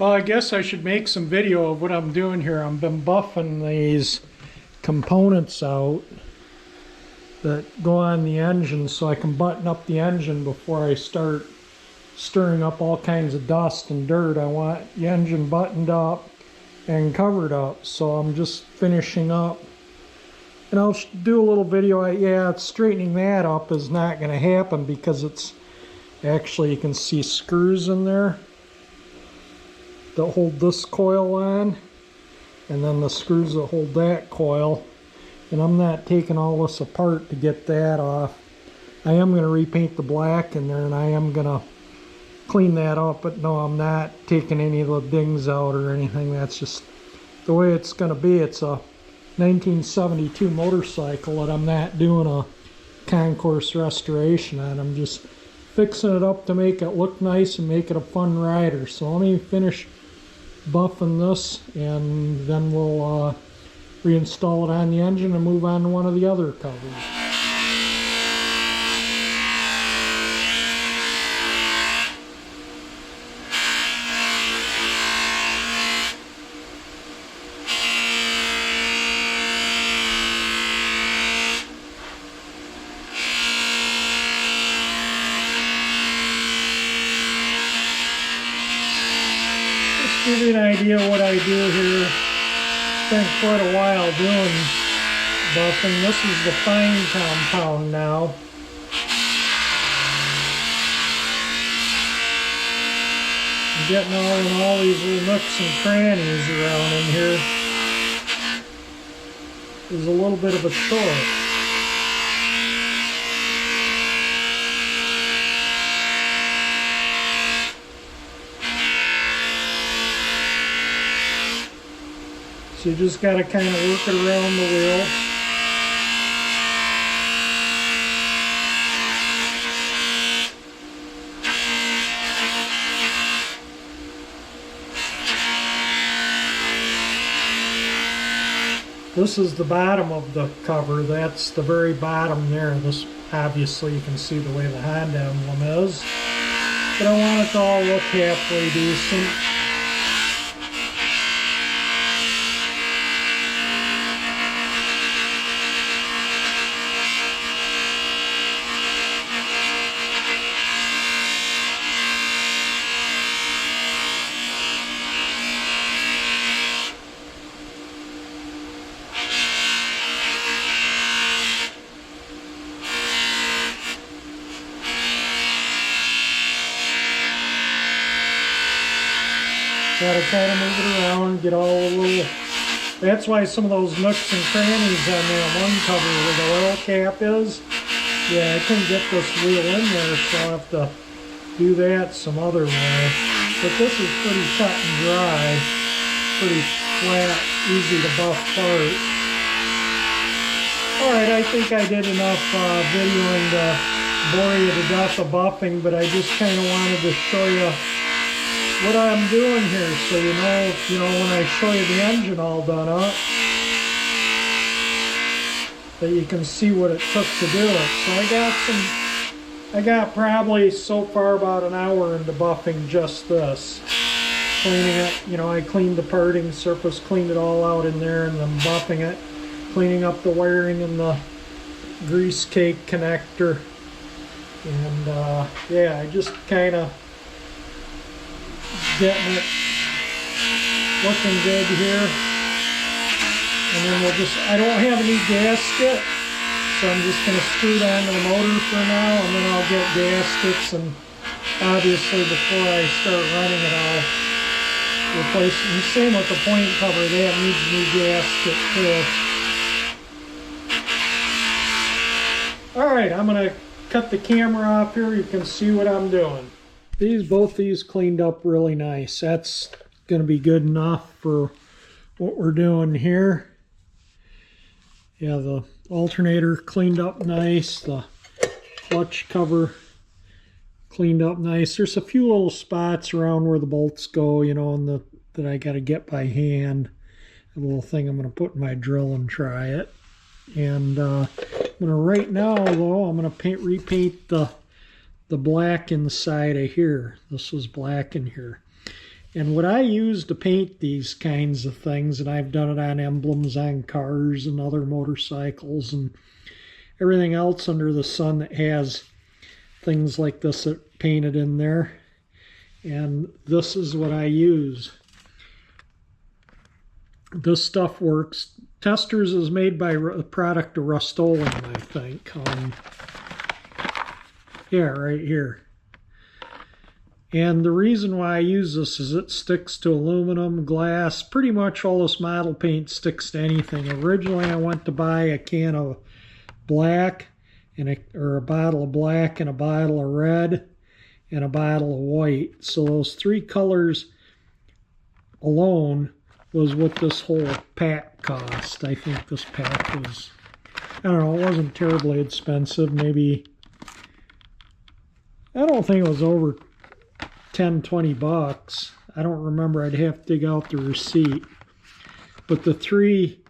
Well, I guess I should make some video of what I'm doing here. I've been buffing these components out that go on the engine so I can button up the engine before I start stirring up all kinds of dust and dirt. I want the engine buttoned up and covered up, so I'm just finishing up. And I'll do a little video. Yeah, straightening that up is not going to happen because it's actually, you can see screws in there that hold this coil on, and then the screws that hold that coil. And I'm not taking all this apart to get that off. I am going to repaint the black in there, and I am going to clean that up, but no, I'm not taking any of the dings out or anything. That's just the way it's going to be. It's a 1972 motorcycle that I'm not doing a concourse restoration on. I'm just fixing it up to make it look nice and make it a fun rider. So let me finish buffing this, and then we'll reinstall it on the engine and move on to one of the other covers. Give you an idea of what I do here. Spent quite a while doing buffing. This is the fine compound now. I'm getting all these little nooks and crannies around in here. It's a little bit of a chore. So you just got to kind of work it around the wheel. This is the bottom of the cover. That's the very bottom there. This, obviously you can see the way the Honda emblem is. But I want it to all look halfway decent. Got to kind of move it around, get all the little... That's why some of those nooks and crannies on that one cover where the oil cap is, yeah, I couldn't get this wheel in there, so I'll have to do that some other way. But this is pretty cut and dry, pretty flat, easy to buff part. Alright, I think I did enough videoing to bore you to death of buffing, but I just kind of wanted to show you what I'm doing here, so you know when I show you the engine all done up, that you can see what it took to do it. So I got probably so far about an hour into buffing just this. Cleaning it, I cleaned the parting surface, cleaned it all out in there, and then buffing it, cleaning up the wiring in the grease cake connector, and yeah, I just kind of getting it looking good here. And then I don't have any gasket, so I'm just going to screw it onto the motor for now, and then I'll get gaskets, and obviously before I start running it I'll replace it. And same with the point cover, that needs a new gasket too. Alright, I'm going to cut the camera off here, you can see what I'm doing. Both these cleaned up really nice. That's going to be good enough for what we're doing here. Yeah, the alternator cleaned up nice. The clutch cover cleaned up nice. There's a few little spots around where the bolts go, and that I got to get by hand. A little thing I'm going to put in my drill and try it. And I'm going to, right now though, I'm going to repaint the black inside of here. This was black in here. And what I use to paint these kinds of things, and I've done it on emblems on cars and other motorcycles and everything else under the sun that has things like this that painted in there. And this is what I use. This stuff works. Testers is made by a product of Reassembling, I think. Yeah, right here. And the reason why I use this is it sticks to aluminum, glass, pretty much all this model paint sticks to anything. Originally I went to buy a can of black, or a bottle of black and a bottle of red and a bottle of white. So those three colors alone was what this whole pack cost. I think this pack was, I don't know, it wasn't terribly expensive. Maybe, I don't think it was over 10-20 bucks. I don't remember. I'd have to dig out the receipt. But the three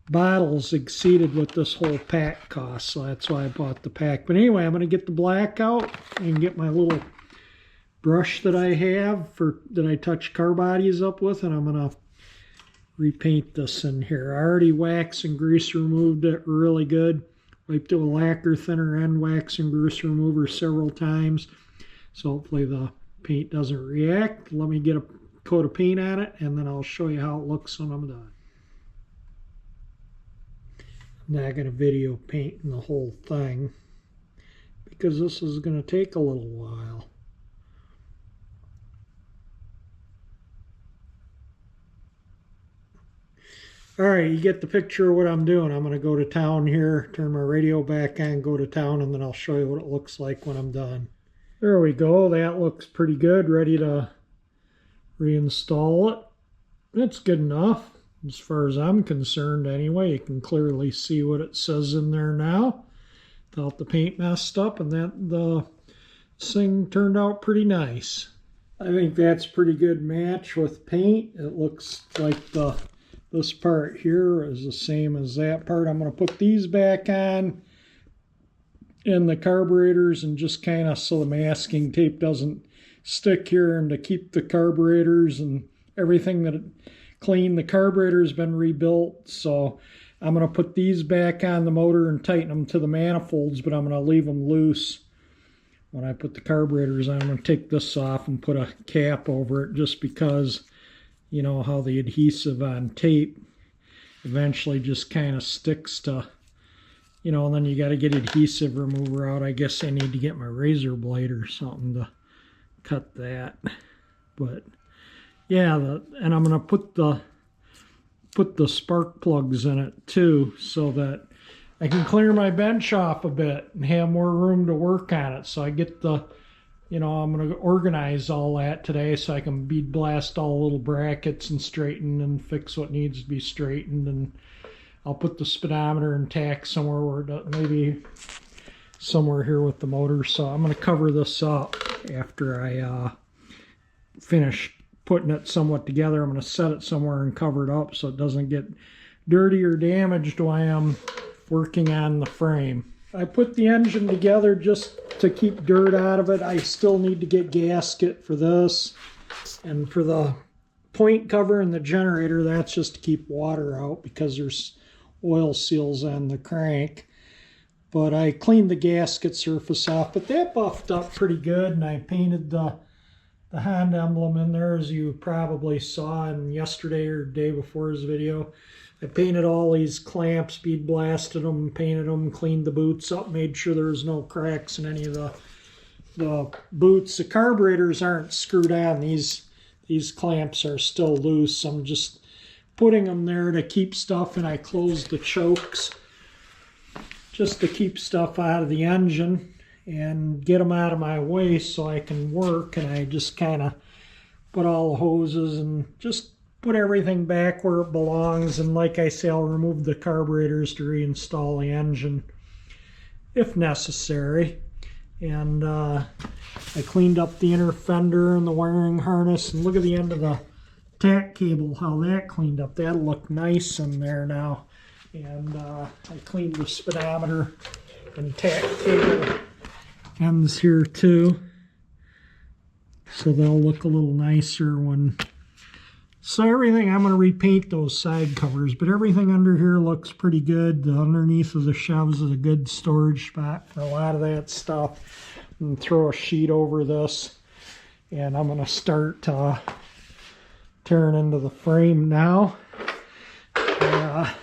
bottles exceeded what this whole pack cost, so that's why I bought the pack. But anyway, I'm going to get the black out and get my little brush that I have that I touch car bodies up with, and I'm going to repaint this in here. I already wax and grease removed it really good. Wiped it with lacquer thinner and wax and grease remover several times, so hopefully the paint doesn't react. Let me get a coat of paint on it, and then I'll show you how it looks when I'm done. I'm not going to video painting the whole thing because this is going to take a little while. Alright, you get the picture of what I'm doing. I'm going to go to town here, turn my radio back on, go to town, and then I'll show you what it looks like when I'm done. There we go. That looks pretty good. Ready to reinstall it. It's good enough as far as I'm concerned anyway. You can clearly see what it says in there now without the paint messed up, and the thing turned out pretty nice. I think that's a pretty good match with paint. It looks like this part here is the same as that part. I'm going to put these back on in the carburetors, and just kind of so the masking tape doesn't stick here, and to keep the carburetors and everything that clean. The carburetor's been rebuilt, so I'm going to put these back on the motor and tighten them to the manifolds, but I'm going to leave them loose when I put the carburetors on. I'm going to take this off and put a cap over it, just because you know how the adhesive on tape eventually just kind of sticks to, you know, and then you got to get adhesive remover out. I guess I need to get my razor blade or something to cut that. But yeah, and I'm going to put the spark plugs in it too, so that I can clear my bench off a bit and have more room to work on it. So I get the, you know, I'm going to organize all that today so I can bead blast all the little brackets and straighten and fix what needs to be straightened. And I'll put the speedometer and tack somewhere where maybe somewhere here with the motor. So I'm going to cover this up after I finish putting it somewhat together. I'm going to set it somewhere and cover it up so it doesn't get dirty or damaged while I'm working on the frame. I put the engine together just to keep dirt out of it. I still need to get gasket for this, and for the point cover and the generator, that's just to keep water out because there's oil seals on the crank. But I cleaned the gasket surface off, but that buffed up pretty good, and I painted the Honda emblem in there, as you probably saw in yesterday or the day before's video. I painted all these clamps, bead blasted them, painted them, cleaned the boots up, made sure there was no cracks in any of the boots. The carburetors aren't screwed on. These clamps are still loose. I'm just putting them there to keep stuff, and I closed the chokes just to keep stuff out of the engine and get them out of my way so I can work. And I just kind of put all the hoses and just put everything back where it belongs. And like I say, I'll remove the carburetors to reinstall the engine if necessary. And I cleaned up the inner fender and the wiring harness, and look at the end of the tack cable, how that cleaned up. That'll look nice in there now. And I cleaned the speedometer and tack cable ends here too, so they'll look a little nicer when So everything, I'm going to repaint those side covers, but everything under here looks pretty good. The underneath of the shelves is a good storage spot for a lot of that stuff. And throw a sheet over this, and I'm going to start tearing into the frame now. I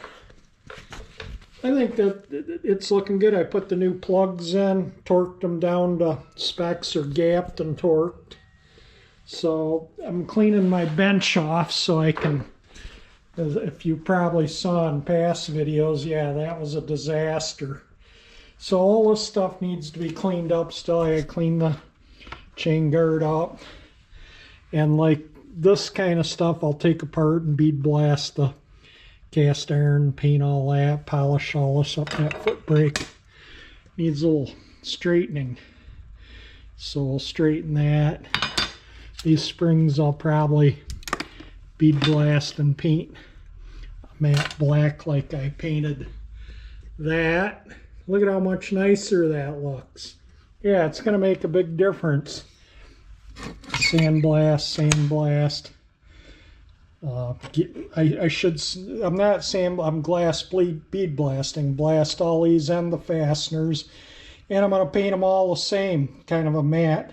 think that it's looking good. I put the new plugs in, torqued them down to specs, or gapped and torqued. So I'm cleaning my bench off so I can, if you probably saw in past videos, yeah, that was a disaster. So all this stuff needs to be cleaned up still. I clean the chain guard up. And like this kind of stuff, I'll take apart and bead blast the cast iron, paint all that, polish all this up. That foot brake needs a little straightening. So we'll straighten that. These springs I'll probably bead blast and paint matte black like I painted that. Look at how much nicer that looks. Yeah, it's going to make a big difference. Sandblast, sandblast. I'm glass bead blasting. Blast all these and the fasteners. And I'm going to paint them all the same, kind of a matte.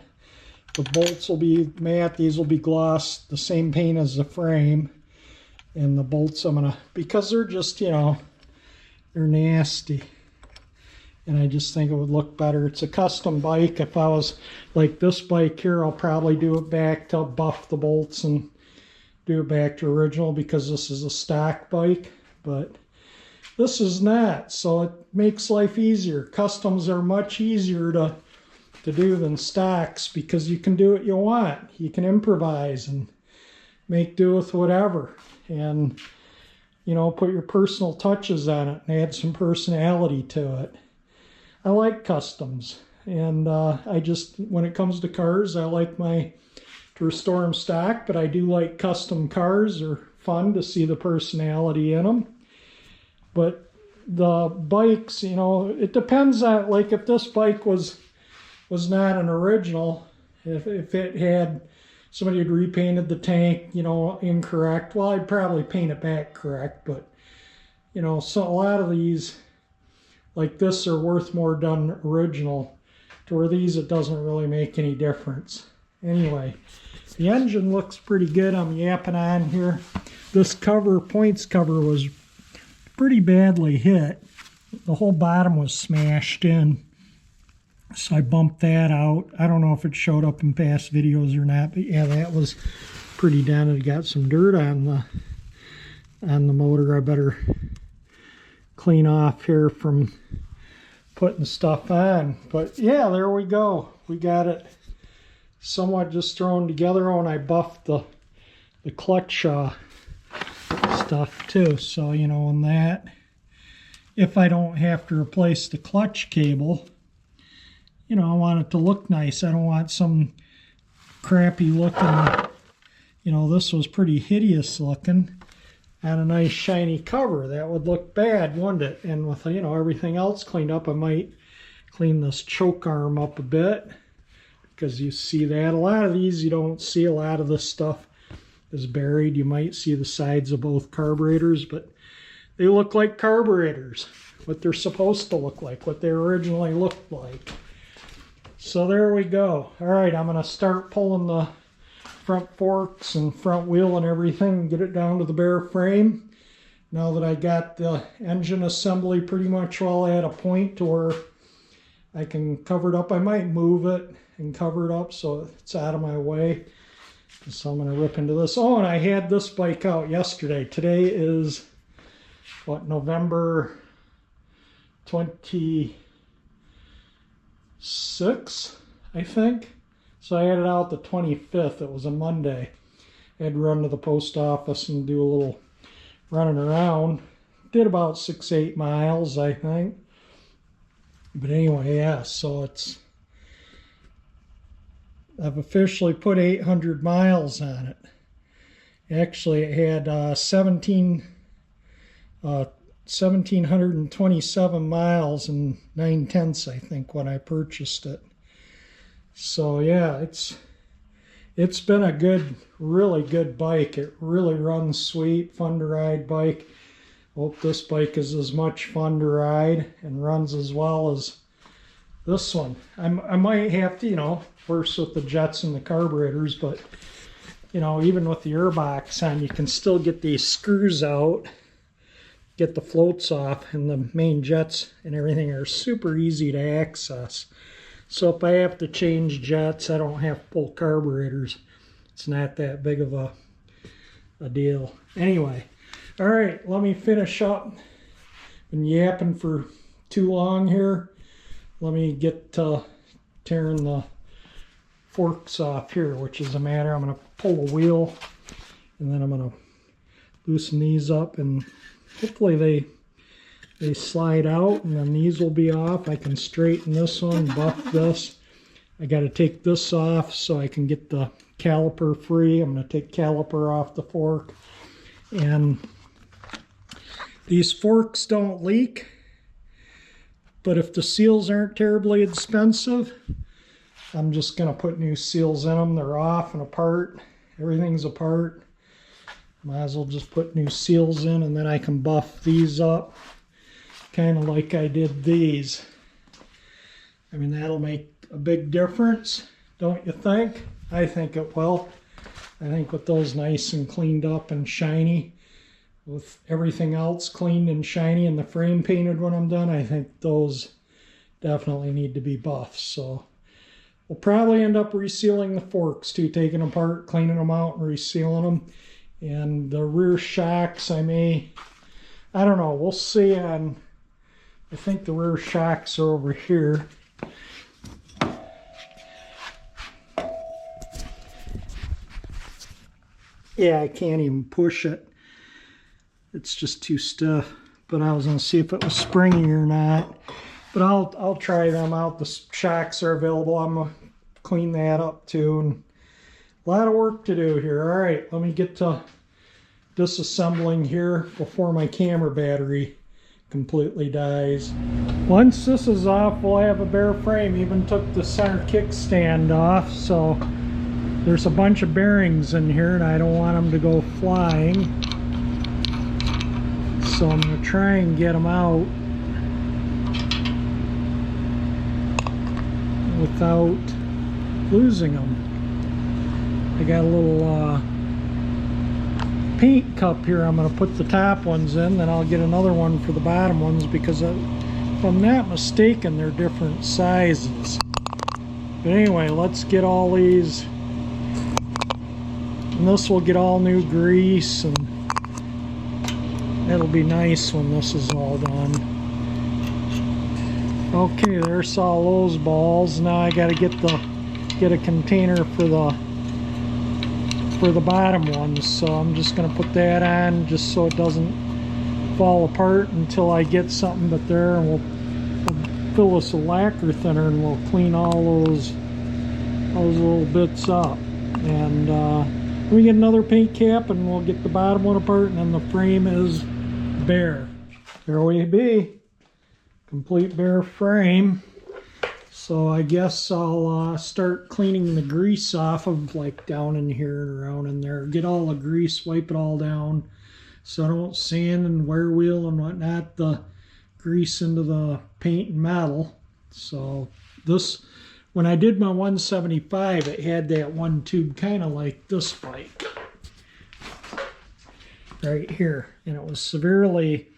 The bolts will be matte, these will be gloss, the same paint as the frame. And the bolts I'm going to, because they're just, you know, they're nasty. And I just think it would look better. It's a custom bike. If I was like this bike here, I'll probably do it back to buff the bolts and do it back to original, because this is a stock bike. But this is not, so it makes life easier. Customs are much easier to do than stocks, because you can do what you want. You can improvise and make do with whatever, and you know, put your personal touches on it and add some personality to it. I like customs, and I just, when it comes to cars, I like to restore them stock, but I do like custom cars. They're fun to see the personality in them. But the bikes, you know, it depends on, like if this bike was not an original, if it had, somebody had repainted the tank, you know, incorrect, well, I'd probably paint it back correct. But, you know, so a lot of these, like this, are worth more done original, to where these, it doesn't really make any difference. Anyway, the engine looks pretty good. I'm yapping on here. This cover, points cover, was pretty badly hit. The whole bottom was smashed in. So I bumped that out. I don't know if it showed up in past videos or not, but yeah, that was pretty dented. Got some dirt on the motor. I better clean off here from putting stuff on. But yeah, there we go. We got it somewhat just thrown together. Oh, and I buffed the clutch stuff too. So, you know, on that, if I don't have to replace the clutch cable, you know, I want it to look nice. I don't want some crappy looking, you know, this was pretty hideous looking on a nice shiny cover. That would look bad, wouldn't it? And with, you know, everything else cleaned up, I might clean this choke arm up a bit, because you see that. A lot of these you don't see. A lot of this stuff is buried. You might see the sides of both carburetors, but they look like carburetors, what they're supposed to look like, what they originally looked like. So there we go. All right, I'm going to start pulling the front forks and front wheel and everything and get it down to the bare frame. Now that I got the engine assembly pretty much all at a point to where I can cover it up, I might move it and cover it up so it's out of my way. So I'm going to rip into this. Oh, and I had this bike out yesterday. Today is, what, November 26th, I think. So I had it out the 25th. It was a Monday. I had to run to the post office and do a little running around. Did about 6-8 miles, I think. But anyway, yeah, so it's, I've officially put 800 miles on it. Actually, it had 1,727 miles and 9/10, I think, when I purchased it. So yeah, It's been a good, really good bike. It really runs sweet, fun to ride bike. Hope this bike is as much fun to ride and runs as well as this one. I might have to, you know, first with the jets and the carburetors, but you know, even with the airbox on, you can still get these screws out, get the floats off, and the main jets and everything are super easy to access. So if I have to change jets, I don't have to pull carburetors. It's not that big of a deal. Anyway, all right, let me finish up. Been yapping for too long here. Let me get to tearing the forks off here, which is a matter. I'm going to pull the wheel, and then I'm going to loosen these up, and hopefully they slide out, and then these will be off. I can straighten this one, buff this. I got to take this off so I can get the caliper free. I'm going to take caliper off the fork, and these forks don't leak, but if the seals aren't terribly expensive, I'm just going to put new seals in them. They're off and apart. Everything's apart. Might as well just put new seals in, and then I can buff these up, kind of like I did these. I mean, that'll make a big difference, don't you think? I think it will. I think with those nice and cleaned up and shiny, with everything else cleaned and shiny and the frame painted when I'm done, I think those definitely need to be buffed. So we'll probably end up resealing the forks too, taking them apart, cleaning them out, and resealing them. And the rear shocks, I don't know, we'll see on, I think the rear shocks are over here. Yeah, I can't even push it. It's just too stiff. But I was going to see if it was springy or not. But I'll try them out. The shocks are available. I'm going to clean that up too. And a lot of work to do here. All right, let me get to disassembling here before my camera battery completely dies. Once this is off, we'll have a bare frame. Even took the center kickstand off, so there's a bunch of bearings in here and I don't want them to go flying. So I'm going to try and get them out without losing them. I got a little paint cup here. I'm going to put the top ones in, then I'll get another one for the bottom ones, because if I'm not mistaken, they're different sizes. But anyway, let's get all these, and this will get all new grease, and it'll be nice when this is all done. Okay, there's all those balls. Now I got to get a container for the bottom ones, so I'm just going to put that on just so it doesn't fall apart until I get something. But there, and we'll fill this with lacquer thinner, and we'll clean all those little bits up. And we get another paint cap, and we'll get the bottom one apart, and then the frame is bare. There we be, complete bare frame. So I guess I'll start cleaning the grease off of, like, down in here and around in there. Get all the grease, wipe it all down so I don't sand and wear wheel and whatnot the grease into the paint and metal. So this, when I did my 175, it had that one tube kind of like this bike right here, and it was severely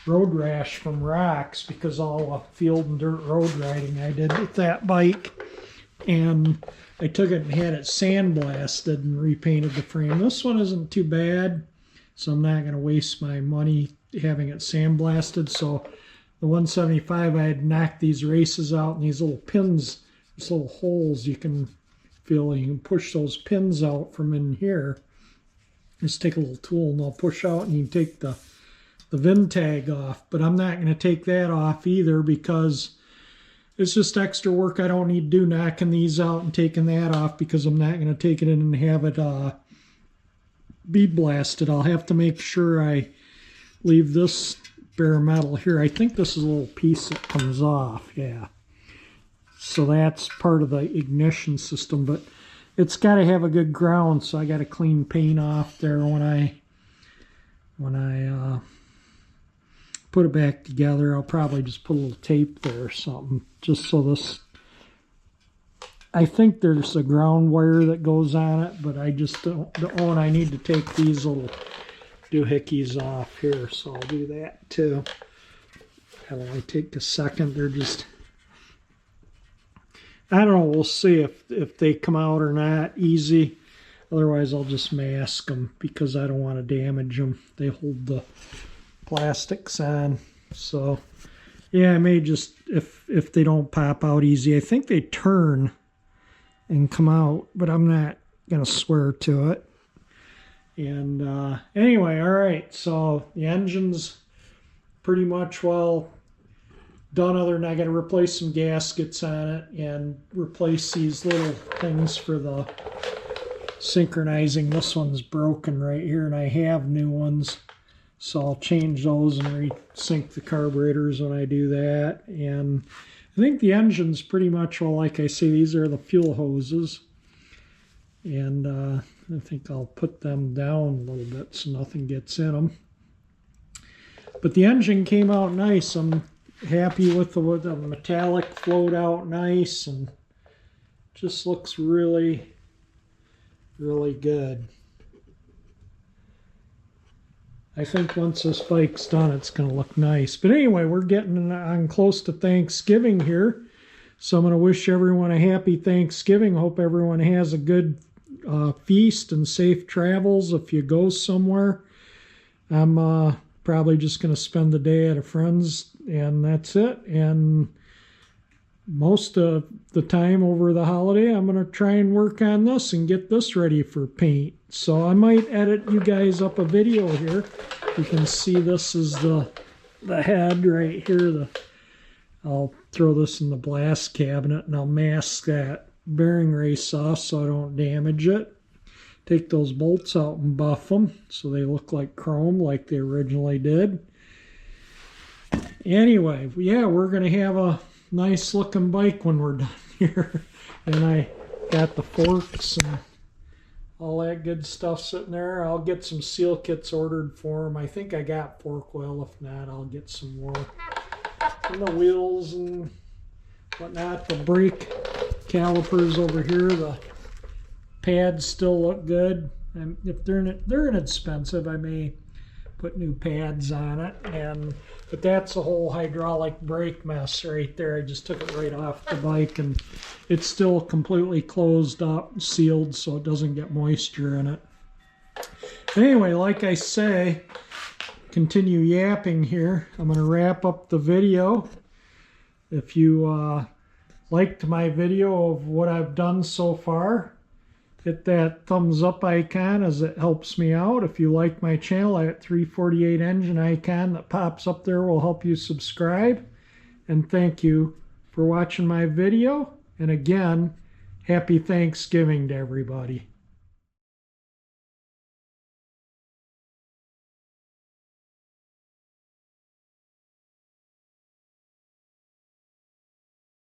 road rash from rocks because all the field and dirt road riding I did with that bike. And I took it and had it sandblasted and repainted the frame. This one isn't too bad, so I'm not going to waste my money having it sandblasted. So the 175, I had knocked these races out, and these little pins, these little holes you can feel, you can push those pins out from in here. Just take a little tool and they'll push out, and you can take the VIN tag off. But I'm not going to take that off either because it's just extra work I don't need to do, knocking these out and taking that off, because I'm not going to take it in and have it bead blasted. I'll have to make sure I leave this bare metal here. I think this is a little piece that comes off, yeah. So that's part of the ignition system, but it's got to have a good ground, so I got to clean paint off there when I put it back together. I'll probably just put a little tape there or something, just so this, I think there's a ground wire that goes on it, but I just don't, oh, and I need to take these little doohickeys off here, so I'll do that too. That'll only take a second. They're just, I don't know, we'll see if they come out or not easy. Otherwise I'll just mask them because I don't want to damage them. They hold the plastics on. So yeah, I may just, if they don't pop out easy, I think they turn and come out, but I'm not gonna swear to it. And anyway, all right, so the engine's pretty much well done, other than I got to replace some gaskets on it and replace these little things for the synchronizing. This one's broken right here, and I have new ones, so I'll change those and resync the carburetors when I do that. And I think the engine's pretty much, well, like I say, these are the fuel hoses, and I think I'll put them down a little bit so nothing gets in them. But the engine came out nice. I'm happy with the metallic flowed out nice, and just looks really, really good. I think once this bike's done, it's going to look nice. But anyway, we're getting on close to Thanksgiving here, so I'm going to wish everyone a happy Thanksgiving. Hope everyone has a good feast and safe travels if you go somewhere. I'm probably just going to spend the day at a friend's, and that's it. And most of the time over the holiday, I'm going to try and work on this and get this ready for paint. So I might edit you guys up a video here. You can see this is the head right here. I'll throw this in the blast cabinet, and I'll mask that bearing race off so I don't damage it. Take those bolts out and buff them so they look like chrome like they originally did. Anyway, yeah, we're going to have a nice looking bike when we're done here. And I got the forks and all that good stuff sitting there. I'll get some seal kits ordered for them. I think I got fork oil. If not, I'll get some more. And the wheels and whatnot. The brake calipers over here, the pads still look good. And if they're inexpensive, I may put new pads on it. But that's a whole hydraulic brake mess right there. I just took it right off the bike, and it's still completely closed up, sealed, so it doesn't get moisture in it. Anyway, like I say, continue yapping here. I'm going to wrap up the video. If you liked my video of what I've done so far, hit that thumbs up icon as it helps me out. If you like my channel, that 348 engine icon that pops up there will help you subscribe. And thank you for watching my video. And again, happy Thanksgiving to everybody.